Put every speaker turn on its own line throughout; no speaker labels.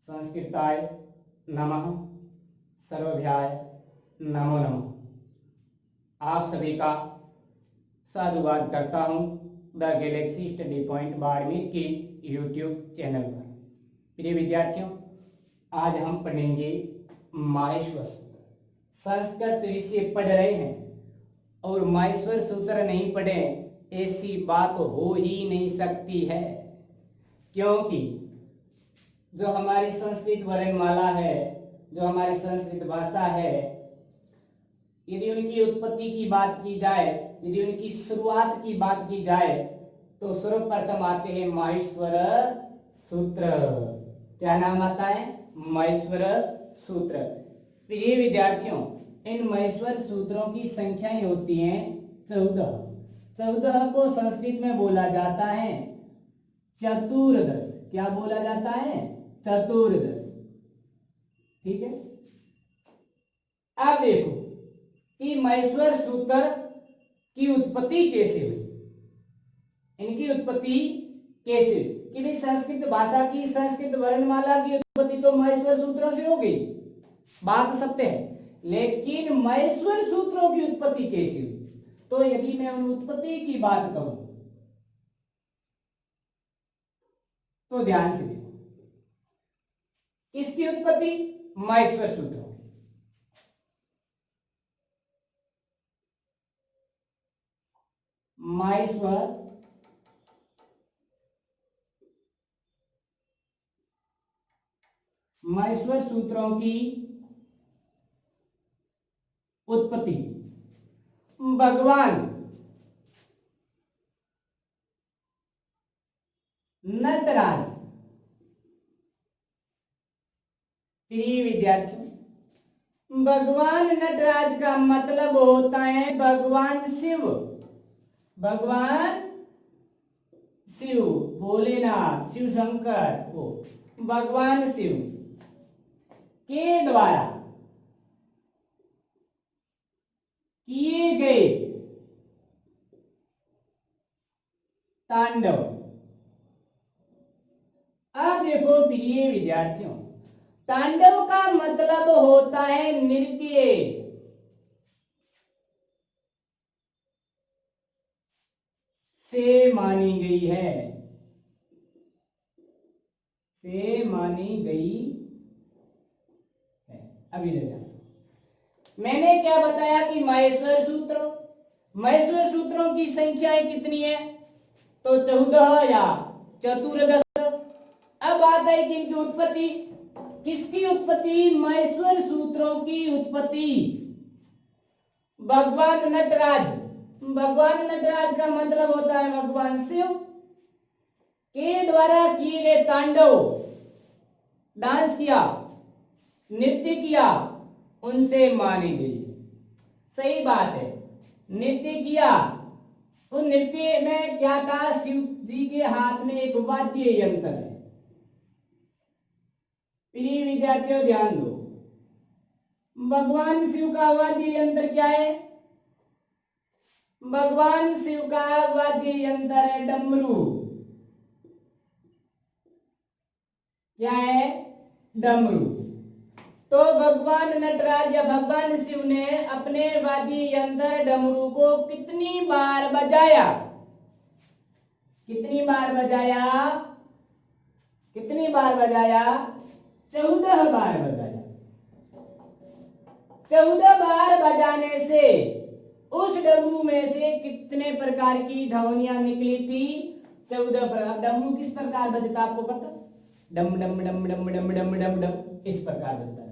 संस्कृताय नमः, सर्वभ्याय नमो नमः। आप सभी का साधुवाद करता हूँ the Galaxy study point Barmer के यूट्यूब चैनल पर। प्रिय विद्यार्थियों, आज हम पढ़ेंगे माहेश्वर सूत्र। संस्कृत विषय पढ़ रहे हैं और माहेश्वर सूत्र नहीं पढ़े ऐसी बात हो ही नहीं सकती है, क्योंकि जो हमारी संस्कृत वर्णमाला है, जो हमारी संस्कृत भाषा है, यदि उनकी उत्पत्ति की बात की जाए, यदि उनकी शुरुआत की बात की जाए, तो सर्वप्रथम आते हैं माहेश्वर सूत्र। क्या नाम आता है? माहेश्वर सूत्र। प्रिय विद्यार्थियों, इन माहेश्वर सूत्रों की संख्याएं होती हैं 14। 14 को संस्कृत में बोला जाता है चतुर्दश। क्या बोला जाता है? चतुर्दश। ठीक है। अब देखो कि माहेश्वर सूत्र की उत्पत्ति कैसे हुई, इनकी उत्पत्ति कैसे हुई। कि भाई संस्कृत भाषा की, संस्कृत वर्णमाला की उत्पत्ति तो माहेश्वर सूत्रों से हो गई, बात सत्य है, लेकिन माहेश्वर सूत्रों की उत्पत्ति कैसे हुई? तो यदि मैं उन उत्पत्ति की बात करूं तो ध्यान से देखो, किसकी उत्पत्ति? माहेश्वर सूत्रों की। माहेश्वर सूत्रों की उत्पत्ति भगवान नटराज। प्रिय विद्यार्थियों, भगवान नटराज का मतलब होता है भगवान शिव। भगवान शिव, भोलेनाथ, शिव शंकर को भगवान शिव के द्वारा किए गए तांडव। अब देखो प्रिय विद्यार्थियों, तांडव का मतलब होता है नृत्य। से मानी गई है, से मानी गई है। अभी देखा मैंने क्या बताया कि माहेश्वर सूत्रों की संख्याएं कितनी है? तो 14 या चतुर्दश। अब आता है कि इनकी उत्पत्ति, किसकी उत्पत्ति? माहेश्वर सूत्रों की उत्पत्ति भगवान नटराज। भगवान नटराज का मतलब होता है भगवान शिव के द्वारा किए गए तांडव, डांस किया, नृत्य किया, उनसे मानी गई। सही बात है, नृत्य किया। उस नृत्य में क्या था? शिव जी के हाथ में एक वाद्य यंत्र है। प्रिय विद्यार्थियों ध्यान दो, भगवान शिव का वाद्य यंत्र क्या है? भगवान शिव का वाद्य यंत्र है डमरू। क्या है? डमरू। तो भगवान नटराज या भगवान शिव ने अपने वाद्य यंत्र डमरू को कितनी बार बजाया? कितनी बार बजाया? कितनी बार बजाया? 14 बार बजाया। 14 बार बजाने से उस डमरू में से कितने प्रकार की ध्वनियां निकली थी? 14 प्रकार। डमरू किस प्रकार बजता आपको पता? डम डम डम डम डम डम डम डम, इस प्रकार बजता है।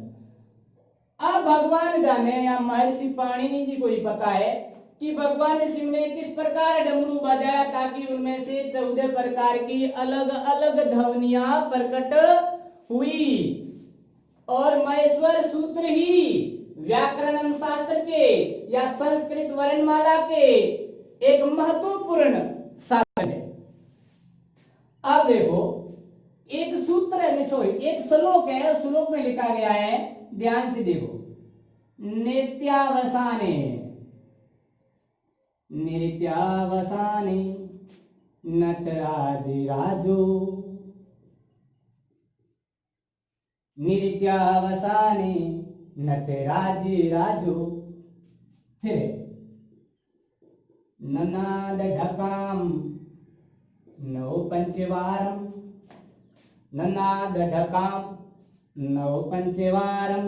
अब भगवान जाने या महर्षि पाणिनि जी को ही पता है कि भगवान शिव ने किस प्रकार डमरू बजाया ताकि उनमें से 14 प्रकार की अलग अलग ध्वनियां प्रकट हुई। और माहेश्वर सूत्र ही व्याकरण शास्त्र के या संस्कृत वर्णमाला के एक महत्वपूर्ण साधन है। अब देखो, एक सूत्र है, सॉरी एक श्लोक है, उस श्लोक में लिखा गया है, ध्यान से देखो, नित्यावसाने नित्यावसाने नटराज राजो नृत्यावसाने नटराजिराजो फिर ननाद ढकाम नौ पंचवारम, ननाद ढकाम नौ पंचवारम,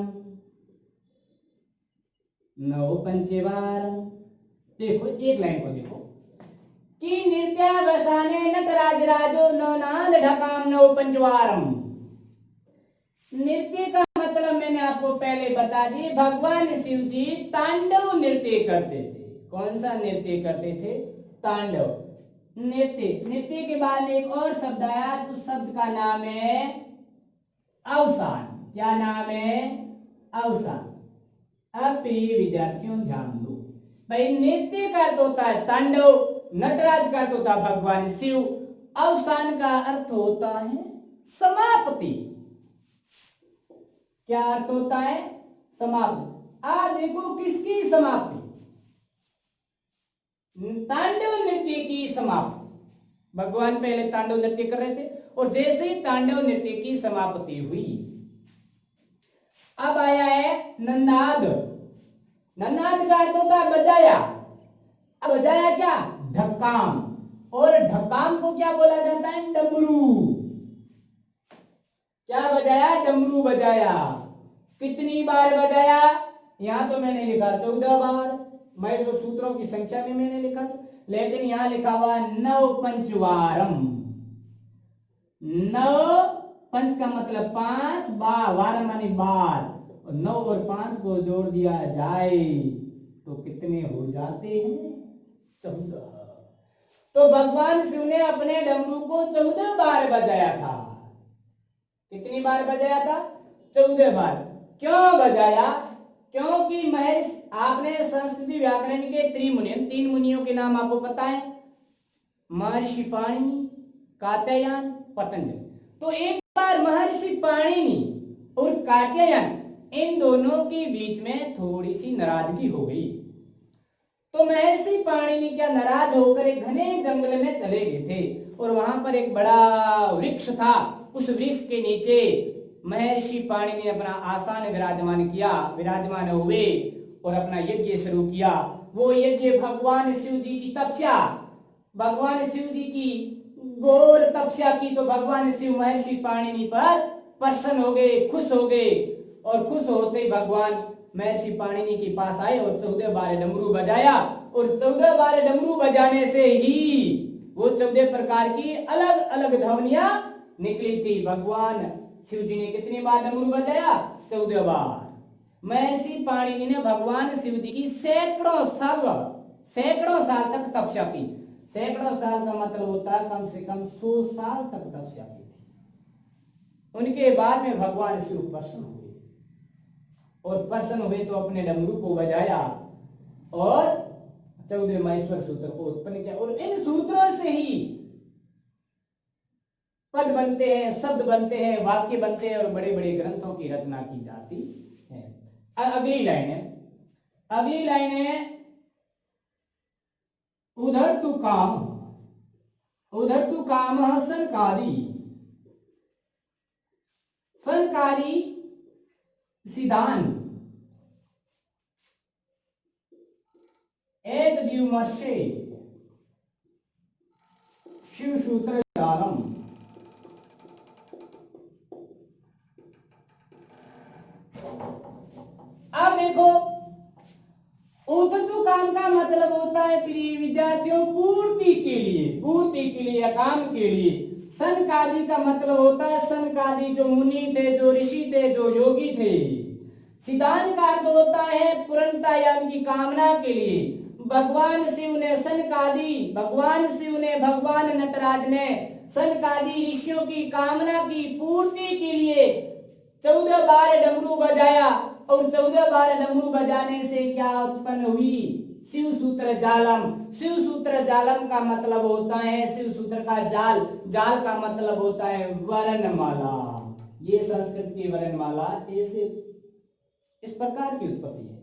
नौ पंचवारम। देखो एक लाइन को देखो कि नृत्यावसाने नटराजराजो ननाद ढकाम नौ पंचवारम। नृत्य का मतलब मैंने आपको पहले बता दी, भगवान शिव जी तांडव नृत्य करते थे। कौन सा नृत्य करते थे? तांडव नृत्य। नृत्य के बाद एक और शब्द आया, उस शब्द का नाम है अवसान। क्या नाम है? अवसान। अब प्रिय विद्यार्थियों ध्यान दो भाई, नृत्य का अर्थ होता है तांडव, नटराज का अर्थ होता है भगवान शिव, अवसान का अर्थ होता है समाप्ति। क्या अर्थ होता है? समाप्ति। आज देखो किसकी समाप्ति? तांडव नृत्य की समाप्ति। भगवान पहले तांडव नृत्य कर रहे थे और जैसे ही तांडव नृत्य की समाप्ति हुई, अब आया है नंदाद। नंदाद का अर्थ होता है बजाया। अब बजाया क्या? ढक्काम। और ढक्काम को क्या बोला जाता है? डमरू। क्या बजाया? डमरू बजाया। कितनी बार बजाया? यहां तो मैंने लिखा 14 बार, मैं जो सूत्रों की संख्या में मैंने लिखा था, लेकिन यहां लिखा हुआ 9 पंचवारम। 9 पंच का मतलब 5, वार मानी बार, और 9 और 5 को जोड़ दिया जाए तो कितने हो जाते हैं? 14। तो भगवान शिव ने अपने डमरू को 14 बार बजाया था। कितनी बार बजाया था? 14 बार। क्यों बजाया? क्योंकि महर्षि, आपने संस्कृति व्याकरण के त्रिमुनियन, 3 मुनियों के नाम आपको पता है, महर्षि पाणिनि, कात्यायन, पतंजलि। तो एक बार महर्षि पाणिनि और कात्यायन, इन दोनों के बीच में थोड़ी सी नाराजगी हो गई। तो महर्षि पाणिनि क्या नाराज होकर एक घने जंगल में चले गए थे और वहां पर एक बड़ा वृक्ष था। उस वृक्ष के नीचे महर्षि पाणिनि ने अपना आसन विराजमान हुए और अपना यज्ञ शुरू किया। वो यज्ञ भगवान शिव जी की तपस्या, भगवान शिव जी की घोर तपस्या की। तो भगवान शिव महर्षि पाणिनि पर प्रसन्न हो गए, खुश हो गए, और खुश होते ही भगवान महर्षि पाणिनि के पास आए और 14 बार डमरू बजाया। और 14 बार डमरू बजाने से ही वो 14 प्रकार की अलग अलग ध्वनियां निकली थी। भगवान शिव जी ने कितनी बार डमरू बजाया? 14 बार। महर्षि पाणिनि ने भगवान शिव जी की सैकड़ों साल तक तपस्या की। सैकड़ों साल का मतलब होता है कम से कम 100 साल तक तपस्या की थी। उनके बाद में भगवान शिव प्रसन्न हुए, और प्रसन्न हुए तो अपने डमरू को बजाया और 14 महेश्वर सूत्र को उत्पन्न किया। और इन सूत्रों से ही पद बनते हैं, शब्द बनते हैं, वाक्य बनते हैं और बड़े बड़े ग्रंथों की रचना की जाती है। अगली लाइन है उधर तू काम संकारी सिद्धांत एक द्युमर्षे शिव सूत्र जालम। अब देखो, उद्धतु काम का मतलब होता है प्रिय विद्यार्थियों पूर्ति के लिए या काम के लिए। सनकादि का मतलब होता है सनकादि जो मुनि थे, जो ऋषि थे, जो योगी थे। सिद्धांत का अर्थ होता है पूर्णता यानी की कामना के लिए। भगवान शिव ने भगवान नटराज ने सनकादि ऋषियों की कामना की पूर्ति के लिए 14 बार डमरू बजाया। और 14 बार डमरू बजाने से क्या उत्पन्न हुई? शिव सूत्र जालम। शिव सूत्र जालम का मतलब होता है, शिव सूत्र का जाल का मतलब होता है वर्णमाला। ये संस्कृत की वर्णमाला इस प्रकार की उत्पत्ति है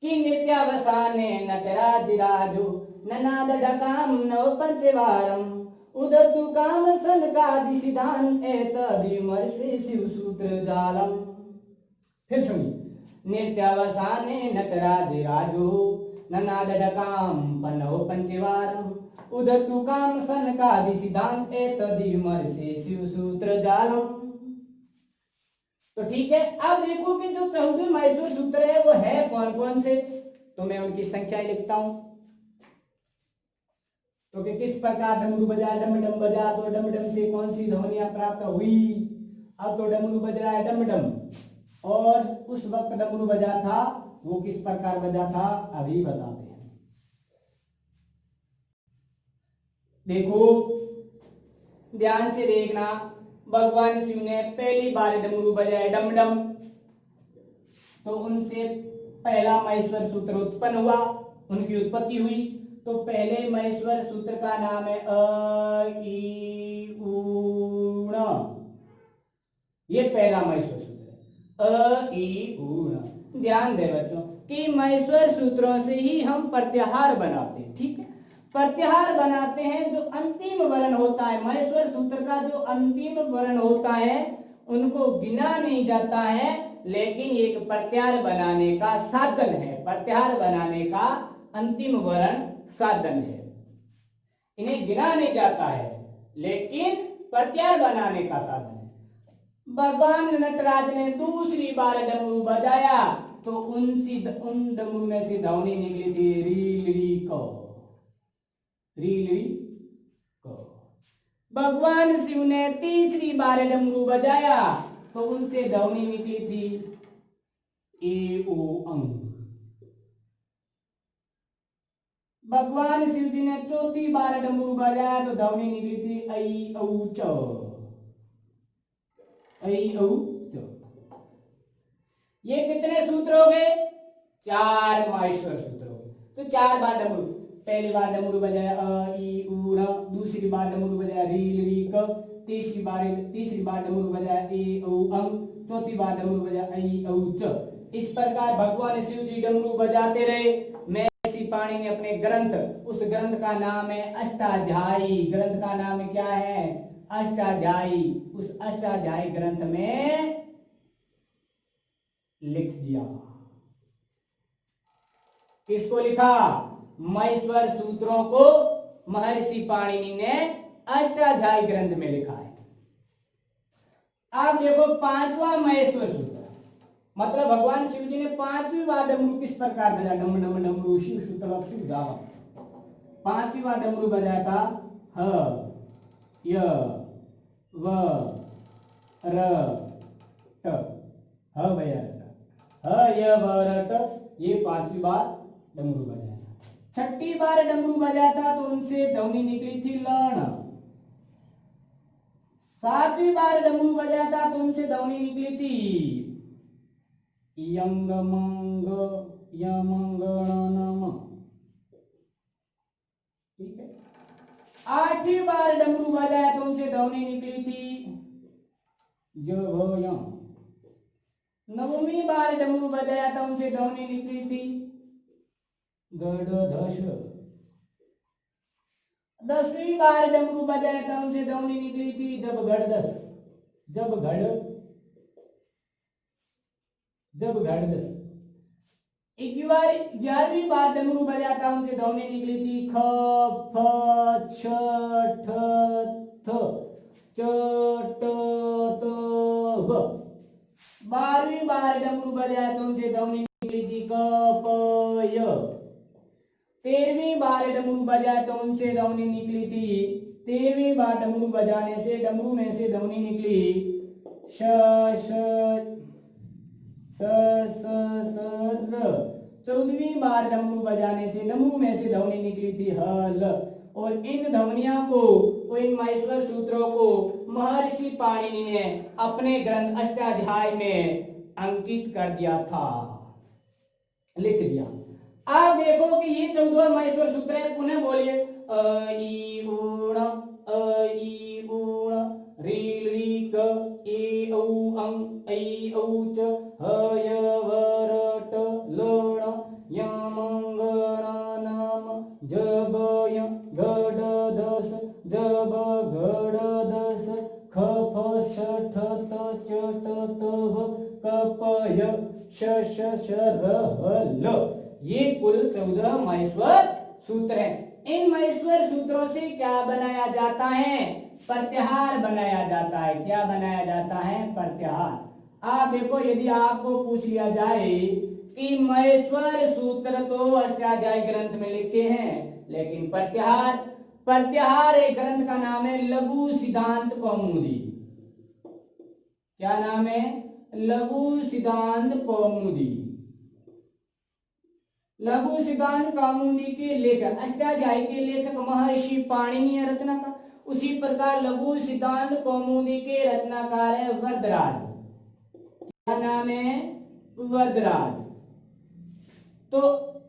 कि नित्यावसाने नटराजिराजो ननाद ढकाम नौ पंचवारम उदतु काम सनकादि सिद्धान एतदिमर से शिव सूत्र जालम। फिर सुनिए, नृत्यावसाने नटराज राजो ननादडकाम पन्नो पंचवारम उदतु काम सनकादि सिद्धान एतदिमर से शिव सूत्र जालम। तो ठीक है, अब देखो कि जो 14 माहेश्वर सूत्र है वो है कौन कौन से, तो मैं उनकी संख्या लिखता हूं। तो कि किस प्रकार डमरू बजा, डम डम बजा, तो डम डम से कौन सी ध्वनियां प्राप्त हुई। अब तो डमरू बज रहा है डम डम, और उस वक्त डमरू बजा था वो किस प्रकार बजा था अभी बताते हैं। देखो ध्यान से देखना, भगवान शिव ने पहली बार डमरू बजाए डम डम, तो उनसे पहला महेश्वर सूत्र उत्पन्न हुआ, उनकी उत्पत्ति हुई। तो पहले महेश्वर सूत्र का नाम है अ ई ऊण, ये पहला महेश्वर सूत्र है अ ई ऊण। ध्यान दे बच्चों कि महेश्वर सूत्रों से ही हम प्रत्याहार बनाते हैं, ठीक है। प्रत्याहार बनाते हैं, जो अंतिम वर्ण होता है महेश्वर सूत्र का, जो अंतिम वर्ण होता है उनको गिना नहीं जाता है, लेकिन एक प्रत्याहार बनाने का साधन है, प्रत्याहार बनाने का अंतिम वर्ण साधन है। इन्हें गिना नहीं जाता है लेकिन प्रत्याहार बनाने का साधन है। भगवान नटराज ने दूसरी बार डमरू बजाया तो उन डमरू में से ध्वनि निकली थी रीलरी को, रीलरी को। भगवान शिव ने तीसरी बार डमरू बजाया तो उनसे ध्वनि निकली थी ए ओ अंग। भगवान शिव जी ने चौथी बार डमरू बजाया तो ध्वनि निकली थी ऐ औ च, ऐ औ च। ये कितने सूत्र हो गए, 4 माहेश्वर सूत्र हो गए। तो 4 बार डमरू, पहली बार डमरू बजाया अ ई ऊ न, दूसरी बार डमरू बजाया रील री क, तीसरी बार डमरू बजाया ए औ अंग, चौथी बार डमरू बजाया ऐ औ च। इस प्रकार भगवान शिव जी डमरू बजाते रहे। महर्षि पाणि ने अपने ग्रंथ, उस ग्रंथ का नाम है अष्टाध्यायी, ग्रंथ का नाम क्या है अष्टाध्यायी, उस अष्टाध्यायी ग्रंथ में लिख दिया। किसको लिखा, महेश्वर सूत्रों को महर्षि पाणिनि ने अष्टाध्यायी ग्रंथ में लिखा है। आप देखो 5वां महेश्वर सूत्र, मतलब भगवान शिव जी ने 5वीं बार डमरू किस प्रकार बजाया, डम डम डमरू शिव सुतल शिव जावा। 5वीं बार डमरू बजाया था ह य व र ट, ह भैया ह य व र ट, ये 5वीं बार डमरू बजाया था। 6ठी बार डमरू बजाया था तो उनसे ध्वनि निकली थी लण। 7वीं बार डमरू बजाया था तो उनसे ध्वनि निकली थी यंग मंग यमंगणनम, ठीक है। 8वीं बार डमरू बजाया तो उनसे ध्वनि निकली थी जभयं। 9वीं बार डमरू बजाया था उनसे ध्वनि निकली थी गडधश। 10वीं बार डमरू बजाया था उनसे ध्वनि निकली थी जब गड़दस, जब गड़दस। 11वीं बार डमरू बजाया था उनसे ध्वनि निकली थी ख फ छ ठ थ च ट त व। 12वीं बार डमरू बजाया तो उनसे ध्वनि निकली थी क प य। 13वीं बार डमरू बजाया तो उनसे ध्वनि निकली थी, 13वीं बार डमरू बजाने से डमरू में से ध्वनि निकली श श स स स र। 14वीं बार डमरू बजाने से डमरू में से ध्वनि निकली थी ह ल। और इन ध्वनियों को, इन महेश्वर सूत्रों को महर्षि पाणिनि ने अपने ग्रंथ अष्टाध्यायी में अंकित कर दिया था, लिख दिया। आप देखो कि ये 14 महेश्वर सूत्र है, पुनः बोलिए अ ई ऊण अ ई ऊण रील री क ए औ अंग ऐ औ च ह य व र ट लण यमंगणनम जब य गड दस जब श श र ह ल, ये कुल 14 महेश्वर सूत्र हैं। इन महेश्वर सूत्रों से क्या बनाया जाता है? प्रत्याहार बनाया जाता है। क्या बनाया जाता है? प्रत्याहार। आप देखो, यदि आपको पूछ लिया जाए कि महेश्वर सूत्र तो अष्टाध्यायी ग्रंथ में लिखे हैं, लेकिन प्रत्याहार एक ग्रंथ का नाम है लघु सिद्धांत कौमुदी। क्या नाम है? लघु सिद्धांत कौमुदी। लघु सिद्धांत कौमुदी के लेखक, अष्टाध्यायी के लेखक महर्षि पाणिनि है रचनाकार। उसी प्रकार लघु सिद्धांत कौमुदी के रचनाकार है वरदराज। क्या नाम है? वरदराज। तो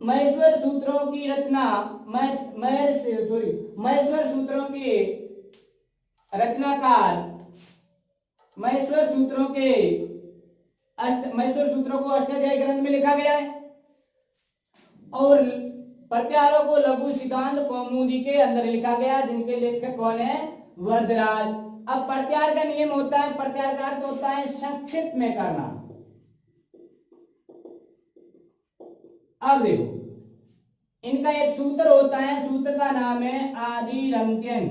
महेश्वर सूत्रों की रचना, महेश्वर सूत्रों के रचनाकार, महेश्वर सूत्रों को अष्टाध्यायी ग्रंथ में लिखा गया है और प्रत्याहारों को लघु सिद्धांत कौमुदी के अंदर लिखा गया, जिनके लेखक कौन है? वरदराज। अब प्रत्याहार का नियम होता है, प्रत्याहार का अर्थ होता है संक्षिप्त में करना। अब देखो, इनका एक सूत्र होता है, सूत्र का नाम है आदिरंत्यन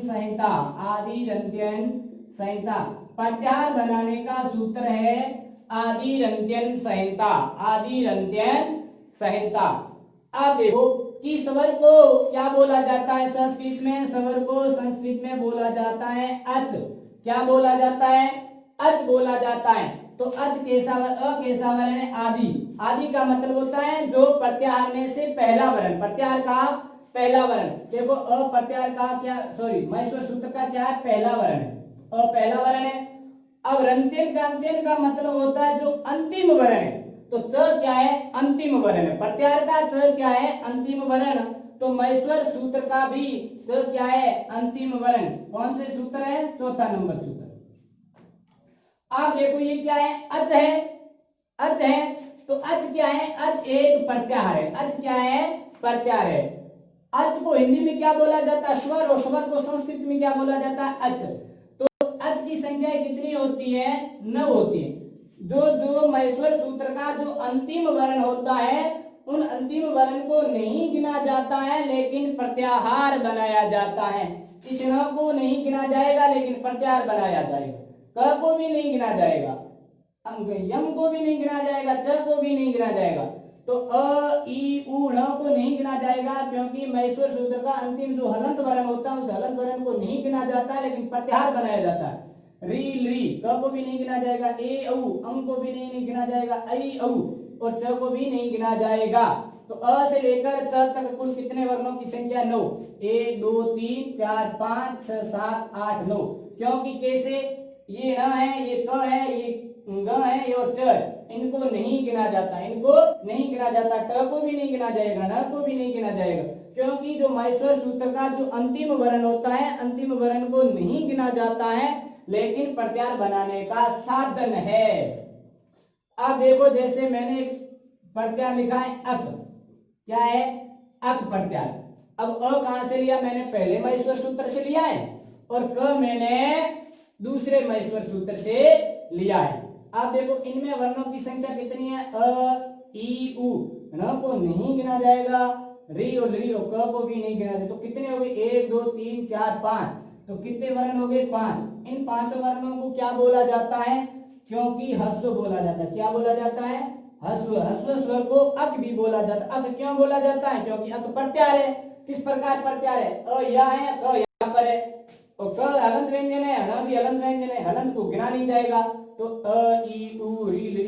संहिता। आदिरंत्यन संहिता प्रत्याहार बनाने का सूत्र है आदिरंत्यन संहिता। आदिरंत्यन संहिता। अब देखो कि स्वर को क्या बोला जाता है संस्कृत में? स्वर को संस्कृत में बोला जाता है अच। क्या बोला जाता है? अच बोला जाता है। तो अच कैसा वर्ण? अ कैसा वर्ण है? आदि। आदि का मतलब होता है जो प्रत्याहार में से पहला वर्ण, प्रत्याहार का पहला वर्ण। देखो, अ प्रत्याहार का क्या, महेश्वर सूत्र का क्या है? पहला वर्ण है। अ पहला वर्ण है। अब रंत्यन का मतलब होता है जो अंतिम वर्ण है। तो च क्या है? अंतिम वर्ण है। प्रत्याहार का च क्या है? अंतिम वर्ण। तो महेश्वर सूत्र का भी च क्या है? अंतिम वर्ण। कौन से सूत्र है? चौथा नंबर सूत्र। आप देखो, ये क्या है? अच है। अच है तो अच क्या है? अच एक प्रत्याहार है। अच क्या है? प्रत्याहार है। अच को हिंदी में क्या बोला जाता है? स्वर। और स्वर को संस्कृत में क्या बोला जाता है? अच। तो अच की संख्या कितनी होती है? 9 होती है। जो महेश्वर सूत्र का जो अंतिम वर्ण होता है, उन अंतिम वर्ण को नहीं गिना जाता है, लेकिन प्रत्याहार बनाया जाता है। इस न को नहीं गिना जाएगा, लेकिन प्रत्याहार बनाया जाएगा। क को भी नहीं गिना जाएगा, यम को भी नहीं गिना जाएगा, च को भी नहीं गिना जाएगा। तो अ ई उ ण को नहीं गिना जाएगा, क्योंकि महेश्वर सूत्र का अंतिम जो हलंत वर्ण होता है, उस हलंत वर्ण को नहीं गिना जाता है, लेकिन प्रत्याहार बनाया जाता है। री ली, क को भी नहीं गिना जाएगा, ए औ अंग को भी नहीं गिना जाएगा, ऐ औ और च को भी नहीं गिना जाएगा। तो अ से लेकर च तक कुल कितने वर्णों की संख्या? 9। 1 2 3 4 5 6 7 8 9। क्योंकि कैसे? ये न है, ये क है, ये ग है, ये और च है। इनको नहीं गिना जाता, इनको नहीं गिना जाता। ट को भी नहीं गिना जाएगा, न को भी नहीं गिना जाएगा, क्योंकि जो महेश्वर सूत्र का जो अंतिम वर्ण होता है, अंतिम वर्ण को नहीं गिना जाता है, लेकिन प्रत्याहार बनाने का साधन है। अब देखो, जैसे मैंने प्रत्याहार लिखा है अक। क्या है? अक प्रत्याहार। अब अ कहां से लिया? मैंने पहले महेश्वर सूत्र से लिया है, और क मैंने दूसरे महेश्वर सूत्र से लिया है। आप देखो, इनमें वर्णों की संख्या कितनी है? अ ई उ न को नहीं गिना जाएगा, री और ली और क को भी नहीं गिना जाएगा। तो कितने हो गए? 1 2 3 4 5। तो कितने वर्ण हो गए? 5। इन 5 वर्णों को क्या बोला जाता है? क्योंकि ह्रस्व बोला जाता है। क्या बोला जाता है? ह्रस्व। ह्रस्व स्वर को अक भी बोला जाता है। अक क्यों बोला जाता है? क्योंकि अक प्रत्याहार है। किस प्रकार प्रत्याहार है? अ यह है, क यहाँ पर है, और क हलंत व्यंजन है, हना भी हलंत व्यंजन है, हलंत को गिना नहीं जाएगा। तो अ ई उ री ली,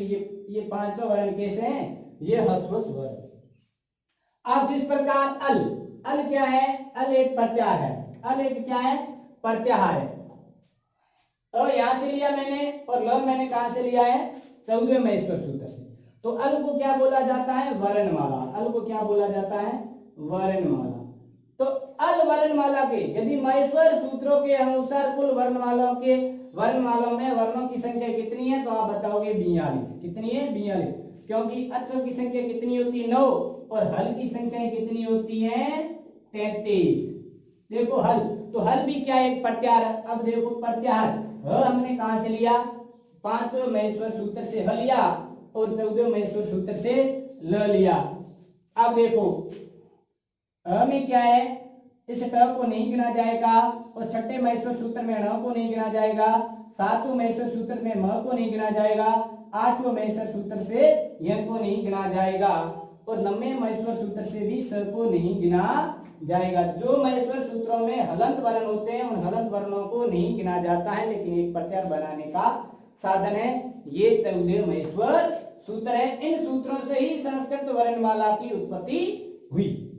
ये पांचों वर्ण कैसे हैं? ये ह्रस्व स्वर। अब जिस प्रकार अल, अल क्या है? अल एक प्रत्याहार है। अल एक क्या है? प्रत्याहार है। अ यहां से लिया मैंने, और ल मैंने कहां से लिया है? 14 महेश्वर सूत्र से। तो अल को क्या बोला जाता है? वर्णमाला। अल को क्या बोला जाता है? वर्णमाला। तो अल वर्णमाला के यदि महेश्वर सूत्रों के अनुसार कुल वर्णमालाओं में वर्णों की संख्या कितनी है? तो आप बताओगे 42। कितनी है? 42। क्योंकि अक्षरों की संख्या कितनी होती है? 9, और हल की संख्या कितनी होती है? 33। देखो हल, तो हल भी क्या है? एक प्रत्याहार। अब देखो प्रत्याहार, हमने कहां से लिया? 5 महेश्वर सूत्र से हल लिया, और 14 महेश्वर सूत्र से ल लिया। अब देखो अ में क्या है, इस ट को नहीं गिना जाएगा और छठे महेश्वर सूत्र में ण को नहीं गिना जाएगा, सातवें महेश्वर सूत्र में म को नहीं गिना जाएगा, आठवें महेश्वर सूत्र से यन को नहीं गिना जाएगा और 9वें महेश्वर सूत्र से भी स को नहीं गिना जाएगा। जो महेश्वर सूत्रों में हलंत वर्ण होते हैं उन हलंत वर्णों को नहीं गिना जाता है, लेकिन एक प्रत्यार बनाने का साधन है। ये 14 महेश्वर सूत्र है। इन सूत्रों से ही संस्कृत वर्णमाला की उत्पत्ति हुई।